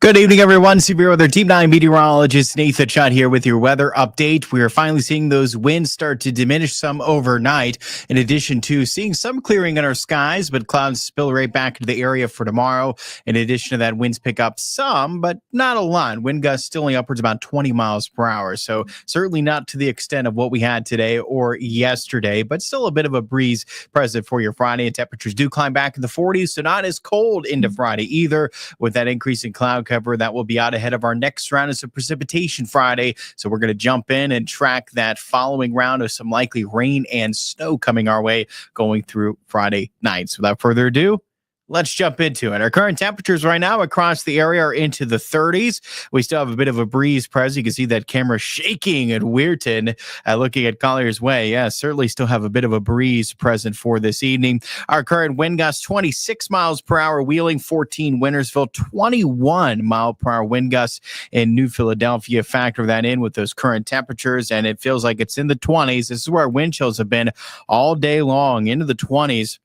Good evening, everyone. Severe Weather Team 9 meteorologist Nathan Chutt here with your weather update. We are finally seeing those winds start to diminish some overnight, in addition to seeing some clearing in our skies, but clouds spill right back into the area for tomorrow. In addition to that, winds pick up some, but not a lot. Wind gusts still only upwards about 20 miles per hour, so certainly not to the extent of what we had today or yesterday, but still a bit of a breeze present for your Friday, and temperatures do climb back in the 40s, so not as cold into Friday either, with that increase in cloud cover. That will be out ahead of our next round of some precipitation Friday. So we're going to jump in and track that following round of some likely rain and snow coming our way going through Friday night. So without further ado, let's jump into it. Our current temperatures right now across the area are into the 30s. We still have a bit of a breeze present. You can see that camera shaking at Weirton, looking at Collier's Way. Yeah, certainly still have a bit of a breeze present for this evening. Our current wind gusts 26 miles per hour, Wheeling, 14 Wintersville, 21 mile per hour wind gusts in New Philadelphia. Factor that in with those current temperatures, and it feels like it's in the 20s. This is where our wind chills have been all day long, into the 20s.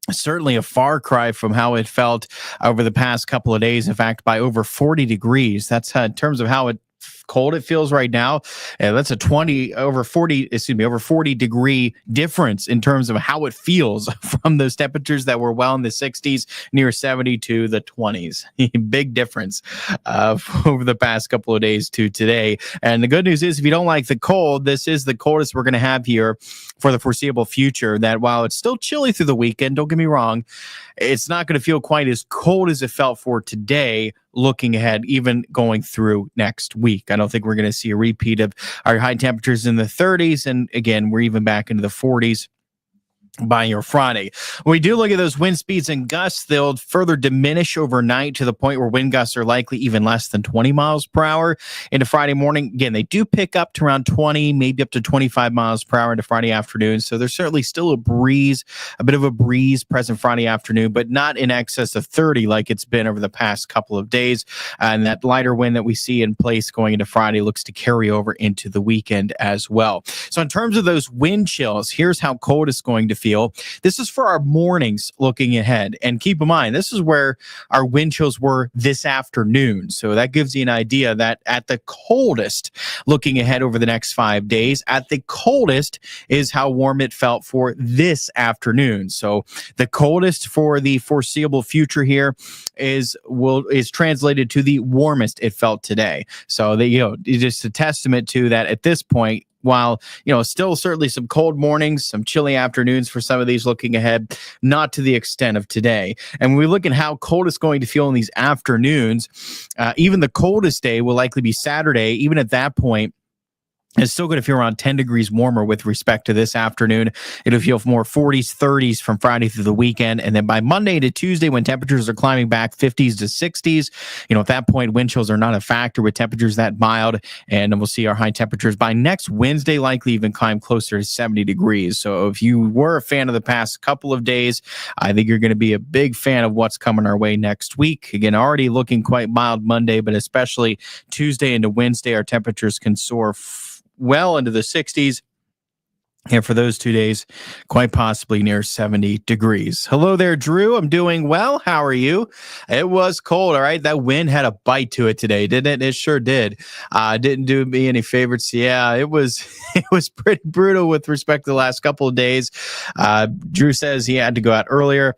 Certainly a far cry from how it felt over the past couple of days. In fact, by over 40 degrees. That's in terms of how cold it feels right now. That's a over 40 degree difference in terms of how it feels from those temperatures that were well in the 60s, near 70 to the 20s. Big difference over the past couple of days to today. And the good news is, if you don't like the cold, this is the coldest we're going to have here for the foreseeable future. That while it's still chilly through the weekend, don't get me wrong, it's not going to feel quite as cold as it felt for today, looking ahead, even going through next week. I don't think we're going to see a repeat of our high temperatures in the 30s. And again, we're even back into the 40s by your Friday. When we do look at those wind speeds and gusts, they'll further diminish overnight to the point where wind gusts are likely even less than 20 miles per hour into Friday morning. Again, they do pick up to around 20, maybe up to 25 miles per hour into Friday afternoon. So there's certainly still a bit of a breeze present Friday afternoon, but not in excess of 30 like it's been over the past couple of days. And that lighter wind that we see in place going into Friday looks to carry over into the weekend as well. So in terms of those wind chills, here's how cold it's going to feel. This is for our mornings looking ahead. And keep in mind, this is where our wind chills were this afternoon. So that gives you an idea that at the coldest, looking ahead over the next 5 days, at the coldest is how warm it felt for this afternoon. So the coldest for the foreseeable future here is translated to the warmest it felt today. So it's just a testament to that at this point. While, still certainly some cold mornings, some chilly afternoons for some of these looking ahead, not to the extent of today. And when we look at how cold it's going to feel in these afternoons, even the coldest day will likely be Saturday. Even at that point, it's still going to feel around 10 degrees warmer with respect to this afternoon. It'll feel more 40s, 30s from Friday through the weekend. And then by Monday to Tuesday, when temperatures are climbing back 50s to 60s, at that point, wind chills are not a factor with temperatures that mild. And we'll see our high temperatures by next Wednesday, likely even climb closer to 70 degrees. So if you were a fan of the past couple of days, I think you're going to be a big fan of what's coming our way next week. Again, already looking quite mild Monday, but especially Tuesday into Wednesday, our temperatures can soar well into the 60s. And for those 2 days, quite possibly near 70 degrees. Hello there, Drew. I'm doing well. How are you? It was cold, all right? That wind had a bite to it today, didn't it? It sure did. Didn't do me any favorites. Yeah, it was pretty brutal with respect to the last couple of days. Drew says he had to go out earlier.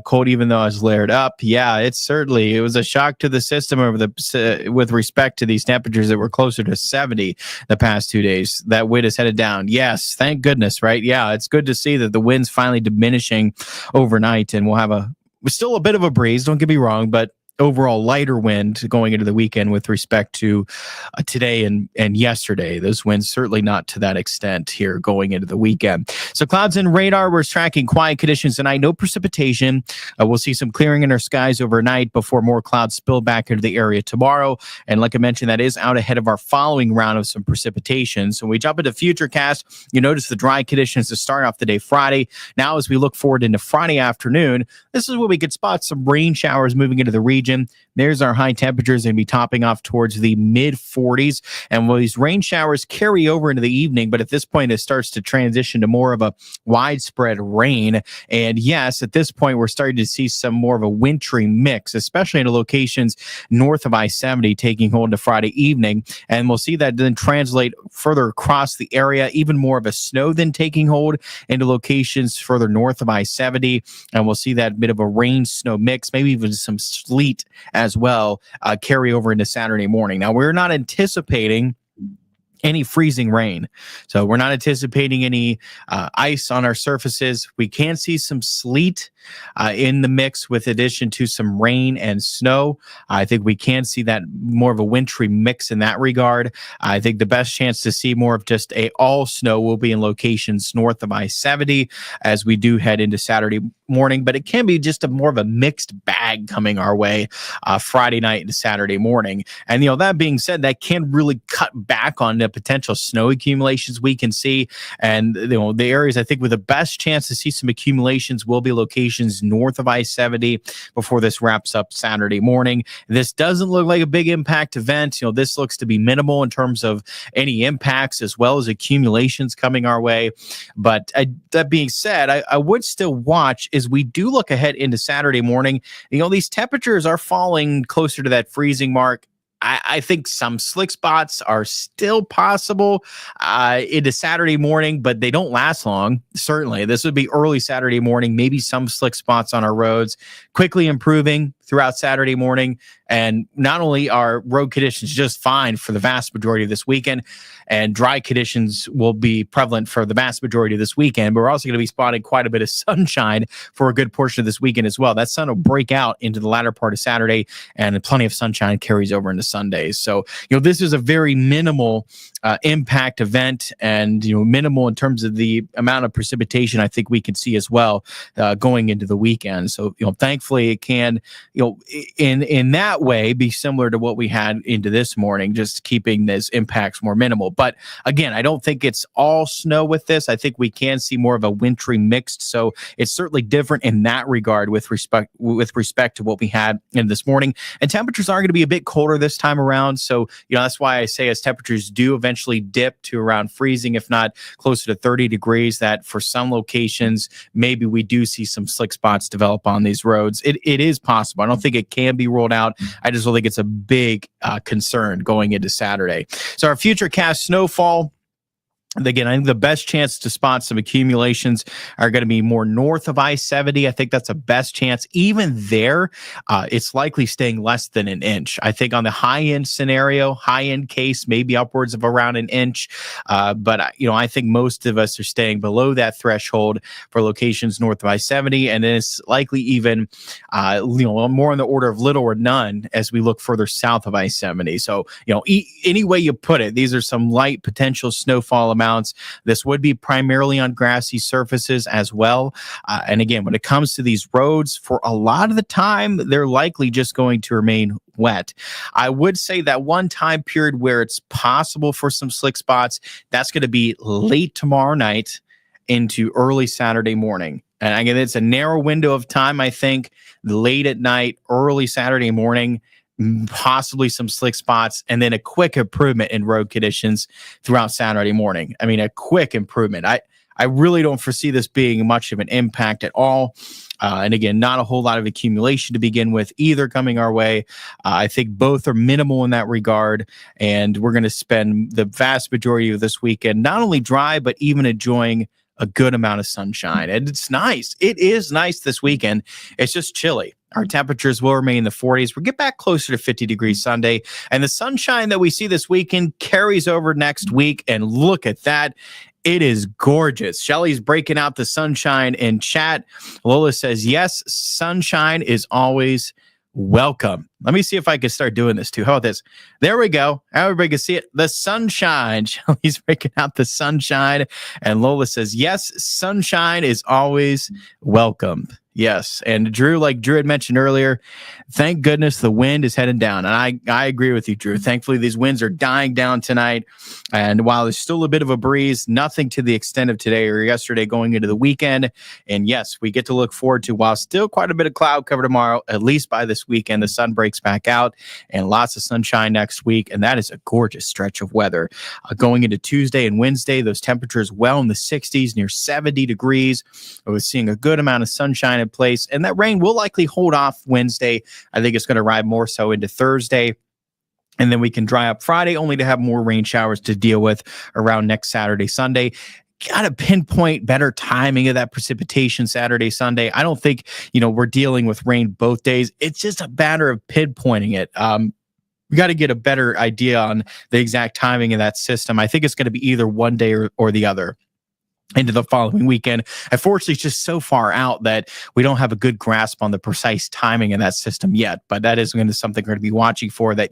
Cold, even though I was layered up. Yeah, it was a shock to the system with respect to these temperatures that were closer to 70 the past 2 days. That wind is headed down. Yes, thank goodness, right? Yeah, it's good to see that the wind's finally diminishing overnight, and we'll have still a bit of a breeze, don't get me wrong, but overall lighter wind going into the weekend with respect to today and yesterday. Those winds certainly not to that extent here going into the weekend. So clouds and radar, we're tracking quiet conditions tonight. No precipitation. We'll see some clearing in our skies overnight before more clouds spill back into the area tomorrow. And like I mentioned, that is out ahead of our following round of some precipitation. So when we jump into Futurecast, you notice the dry conditions to start off the day Friday. Now as we look forward into Friday afternoon, this is where we could spot some rain showers moving into the region. There's our high temperatures going to be topping off towards the mid 40s. And will these rain showers carry over into the evening? But at this point, it starts to transition to more of a widespread rain. And yes, at this point, we're starting to see some more of a wintry mix, especially in locations north of I-70 taking hold into Friday evening. And we'll see that then translate further across the area, even more of a snow then taking hold into locations further north of I-70. And we'll see that bit of a rain snow mix, maybe even some sleet as well, carry over into Saturday morning. Now, we're not anticipating any freezing rain. So we're not anticipating any ice on our surfaces. We can see some sleet in the mix with addition to some rain and snow. I think we can see that more of a wintry mix in that regard. I think the best chance to see more of just a all snow will be in locations north of I-70 as we do head into Saturday morning, but it can be just more of a mixed bag coming our way Friday night and Saturday morning. And, that being said, that can really cut back on the potential snow accumulations we can see. And, the areas I think with the best chance to see some accumulations will be locations north of I-70 before this wraps up Saturday morning. This doesn't look like a big impact event. This looks to be minimal in terms of any impacts as well as accumulations coming our way. But that being said, I would still watch as we do look ahead into Saturday morning. These temperatures are falling closer to that freezing mark. I think some slick spots are still possible into Saturday morning, but they don't last long. Certainly, this would be early Saturday morning, maybe some slick spots on our roads, quickly improving throughout Saturday morning. And not only are road conditions just fine for the vast majority of this weekend, and dry conditions will be prevalent for the vast majority of this weekend, but we're also going to be spotting quite a bit of sunshine for a good portion of this weekend as well. That sun will break out into the latter part of Saturday, and plenty of sunshine carries over into Sundays. So, this is a very minimal impact event, and minimal in terms of the amount of precipitation I think we can see as well going into the weekend. So, thankfully it can, in that way, be similar to what we had into this morning, just keeping these impacts more minimal. But again, I don't think it's all snow with this. I think we can see more of a wintry mixed. So it's certainly different in that regard with respect to what we had in this morning. And temperatures are going to be a bit colder this time around. So, that's why I say as temperatures do eventually dip to around freezing, if not closer to 30 degrees, that for some locations, maybe we do see some slick spots develop on these roads. It is possible. I don't think it can be ruled out. I just don't think it's a big concern going into Saturday. So our future cast snowfall. Again, I think the best chance to spot some accumulations are going to be more north of I-70. I think that's the best chance. Even there, it's likely staying less than an inch. I think on the high-end scenario, high-end case, maybe upwards of around an inch. But I think most of us are staying below that threshold for locations north of I-70. And then it's likely even more on the order of little or none as we look further south of I-70. So, any way you put it, these are some light potential snowfall amounts. This would be primarily on grassy surfaces as well. And again, when it comes to these roads, for a lot of the time, they're likely just going to remain wet. I would say that one time period where it's possible for some slick spots, that's going to be late tomorrow night into early Saturday morning. And again, it's a narrow window of time, I think, late at night, early Saturday morning, possibly some slick spots, and then a quick improvement in road conditions throughout Saturday morning. I mean, a quick improvement. I really don't foresee this being much of an impact at all. And again, not a whole lot of accumulation to begin with either coming our way. I think both are minimal in that regard. And we're going to spend the vast majority of this weekend not only dry, but even enjoying a good amount of sunshine. And it's nice. It is nice this weekend. It's just chilly. Our temperatures will remain in the 40s. We'll get back closer to 50 degrees Sunday. And the sunshine that we see this weekend carries over next week. And look at that. It is gorgeous. Shelly's breaking out the sunshine in chat. Lola says, yes, sunshine is always welcome. Let me see if I can start doing this too. How about this? There we go. Everybody can see it. The sunshine. Shelly's breaking out the sunshine. And Lola says, yes, sunshine is always welcome. Yes. And Drew, like Drew had mentioned earlier, thank goodness the wind is heading down. And I agree with you, Drew. Thankfully, these winds are dying down tonight. And while there's still a bit of a breeze, nothing to the extent of today or yesterday going into the weekend. And yes, we get to look forward to, while still quite a bit of cloud cover tomorrow, at least by this weekend, the sun breaks back out and lots of sunshine next week. And that is a gorgeous stretch of weather. Going into Tuesday and Wednesday, those temperatures well in the 60s, near 70 degrees. I was seeing a good amount of sunshine in place, and that rain will likely hold off Wednesday. I think it's going to ride more so into Thursday. And then we can dry up Friday, only to have more rain showers to deal with around next Saturday, Sunday. Got to pinpoint better timing of that precipitation Saturday, Sunday. I don't think, we're dealing with rain both days. It's just a matter of pinpointing it. We got to get a better idea on the exact timing of that system. I think it's going to be either one day or the other into the following weekend. Unfortunately, it's just so far out that we don't have a good grasp on the precise timing of that system yet. But that is going to be something we're going to be watching for. That,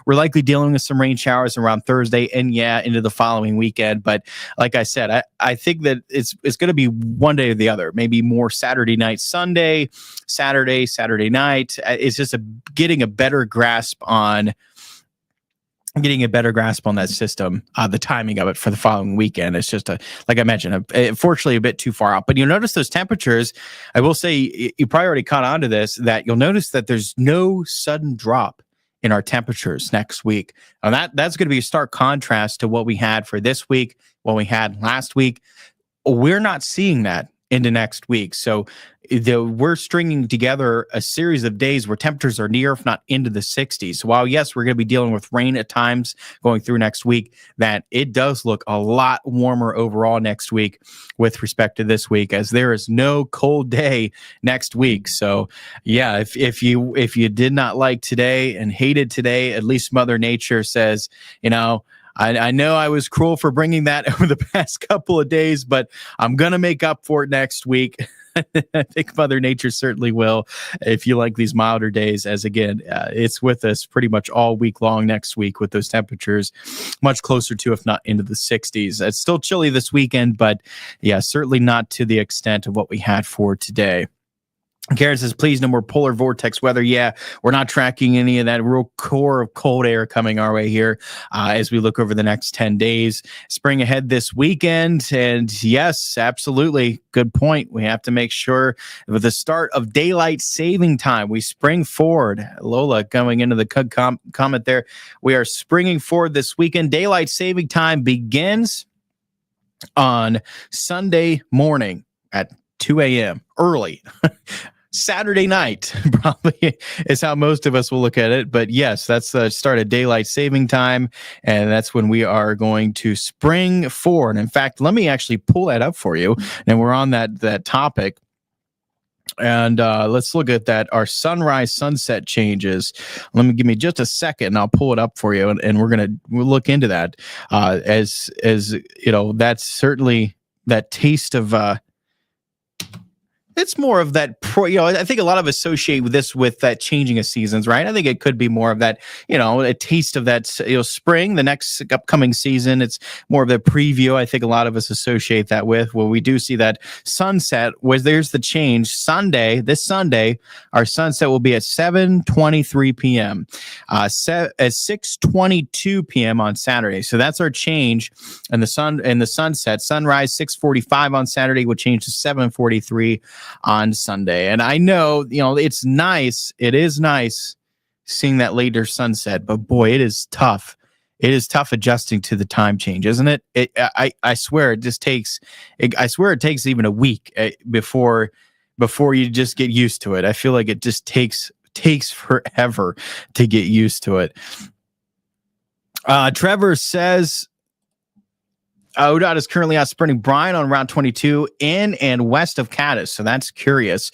we're likely dealing with some rain showers around Thursday and into the following weekend. But like I said, I think that it's going to be one day or the other. Maybe more Saturday night, Sunday, Saturday night. It's just getting a better grasp on that system, the timing of it for the following weekend. It's just like I mentioned, unfortunately a bit too far out. But you'll notice those temperatures. I will say, you probably already caught on to this, that you'll notice that there's no sudden drop in our temperatures next week. And that's going to be a stark contrast to what we had for this week, what we had last week. We're not seeing that into next week. So we're stringing together a series of days where temperatures are near, if not into the 60s. So while, yes, we're going to be dealing with rain at times going through next week, that it does look a lot warmer overall next week with respect to this week, as there is no cold day next week. So if you did not like today and hated today, at least Mother Nature says, I know I was cruel for bringing that over the past couple of days, but I'm going to make up for it next week. I think Mother Nature certainly will, if you like these milder days, as again, it's with us pretty much all week long next week with those temperatures much closer to, if not into the 60s. It's still chilly this weekend, but certainly not to the extent of what we had for today. Karen says, please, no more polar vortex weather. We're not tracking any of that real core of cold air coming our way here as we look over the next 10 days. Spring ahead this weekend. And yes, absolutely. Good point. We have to make sure with the start of daylight saving time, we spring forward. Lola going into the comment there. We are springing forward this weekend. Daylight saving time begins on Sunday morning at 2 a.m. early. Saturday night probably is how most of us will look at it. But yes, that's the start of daylight saving time. And that's when we are going to spring forward. In fact, let me actually pull that up for you. And we're on that topic. And let's look at that. Our sunrise sunset changes. Give me just a second and I'll pull it up for you. And we'll look into that as that's certainly that taste of, it's more of that, I think a lot of associate with this with that changing of seasons, right? I think it could be more of that, a taste of that, spring, the next upcoming season. It's more of the preview. I think a lot of us associate that with, well, we do see that sunset where there's the change. This Sunday, our sunset will be at 7:23 p.m. At 6:22 p.m. on Saturday. So that's our change. And the sunset, sunrise 6:45 on Saturday will change to 7:43 on Sunday. And I know, it's nice. It is nice seeing that later sunset, but boy, it is tough. It is tough adjusting to the time change, isn't it? I swear it just takes, it takes even a week before you just get used to it. I feel like it just takes forever to get used to it. Trevor says, ODOT is currently out sprinting Bryan on Route 22 in and west of Caddis. So that's curious.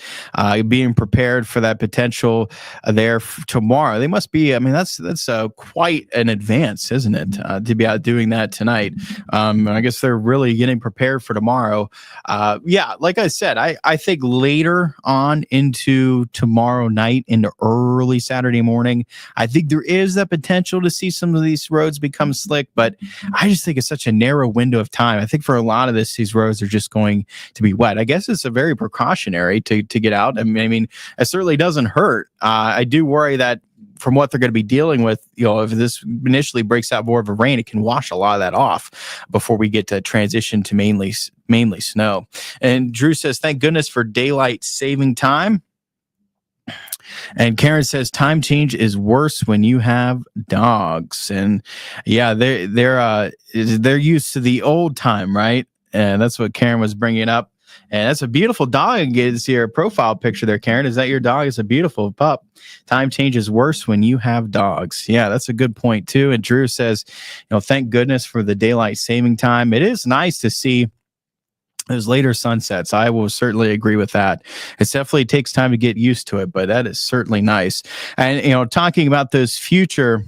Being prepared for that potential there tomorrow. They must be, that's quite an advance, isn't it? To be out doing that tonight. I guess they're really getting prepared for tomorrow. Like I said, I think later on into tomorrow night, into early Saturday morning, I think there is the potential to see some of these roads become slick, but I just think it's such a narrow window window of time. I think for a lot of these roads are just going to be wet. I guess it's a very precautionary to get out. I mean, it certainly doesn't hurt. I do worry that from what they're going to be dealing with, if this initially breaks out more of a rain, it can wash a lot of that off before we get to transition to mainly snow. And Drew says, thank goodness for daylight saving time. And Karen says time change is worse when you have dogs. And yeah, they're used to the old time, right? And that's what Karen was bringing up. And that's a beautiful dog. Is your profile picture there, Karen? Is that your dog? It's a beautiful pup. Time change is worse when you have dogs. Yeah, that's a good point too. And Drew says, thank goodness for the daylight saving time. It is nice to see those later sunsets. I will certainly agree with that. It definitely takes time to get used to it, but that is certainly nice. And, talking about those future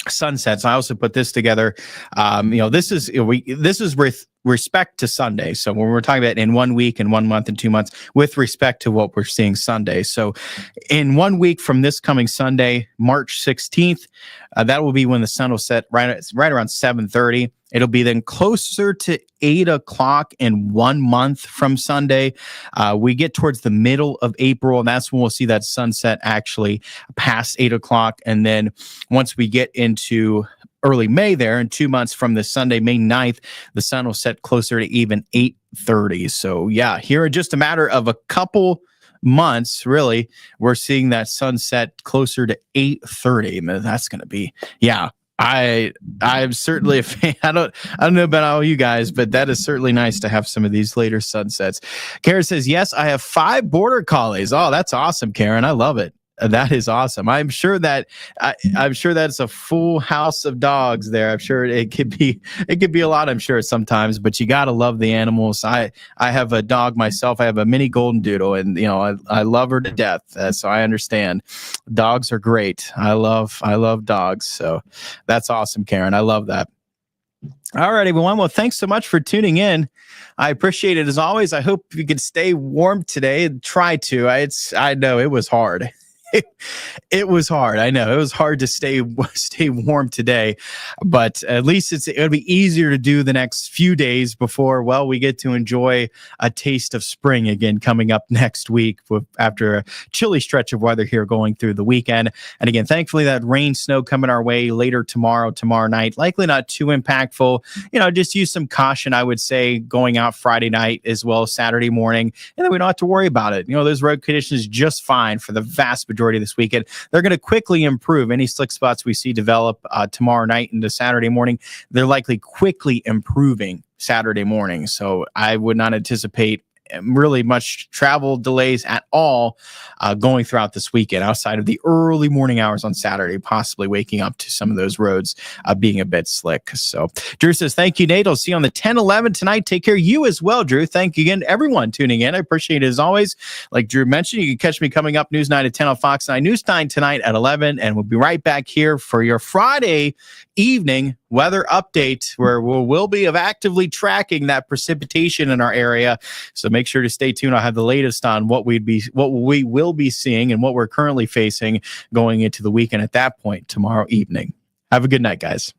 sunsets, I also put this together. This is with respect to Sunday. So when we're talking about in 1 week and 1 month and 2 months, with respect to what we're seeing Sunday. So in 1 week from this coming Sunday, March 16th, that will be when the sun will set right around 7:30. It'll be then closer to 8 o'clock in 1 month from Sunday. We get towards the middle of April, and that's when we'll see that sunset actually past 8 o'clock. And then once we get into early May there, in 2 months from this Sunday, May 9th, the sun will set closer to even 8:30. So yeah, here in just a matter of a couple months, really, we're seeing that sunset closer to 8:30. That's going to be, yeah. I'm certainly a fan. I don't know about all you guys, but that is certainly nice to have some of these later sunsets. Karen says, yes, I have 5 border collies. Oh, that's awesome, Karen. I love it. That is awesome. I'm sure that's a full house of dogs there. I'm sure it could be a lot, I'm sure, sometimes, but you got to love the animals. I have a dog myself. I have a mini golden doodle, and I love her to death. So I understand. Dogs are great. I love dogs. So that's awesome, Karen. I love that. All right, everyone. Well, thanks so much for tuning in. I appreciate it as always. I hope you can stay warm today. Try to. I know it was hard. It was hard. I know it was hard to stay warm today, but at least it'll be easier to do the next few days before, we get to enjoy a taste of spring again coming up next week after a chilly stretch of weather here going through the weekend. And again, thankfully that rain, snow coming our way later tomorrow night, likely not too impactful. Just use some caution, I would say, going out Friday night as well as Saturday morning, and then we don't have to worry about it. Those road conditions just fine for the vast majority of this weekend. They're going to quickly improve. Any slick spots we see develop tomorrow night into Saturday morning, they're likely quickly improving Saturday morning. So I would not anticipate really much travel delays at all going throughout this weekend outside of the early morning hours on Saturday, possibly waking up to some of those roads being a bit slick. So Drew says, thank you, Nate. I'll see you on the 10-11 tonight. Take care. You as well, Drew. Thank you again, everyone tuning in. I appreciate it as always. Like Drew mentioned, you can catch me coming up News 9 at 10 on Fox 9, News 9 tonight at 11, and we'll be right back here for your Friday evening weather update, where we'll be actively tracking that precipitation in our area. So make sure to stay tuned. I'll have the latest on what we will be seeing and what we're currently facing going into the weekend at that point tomorrow evening. Have a good night, guys.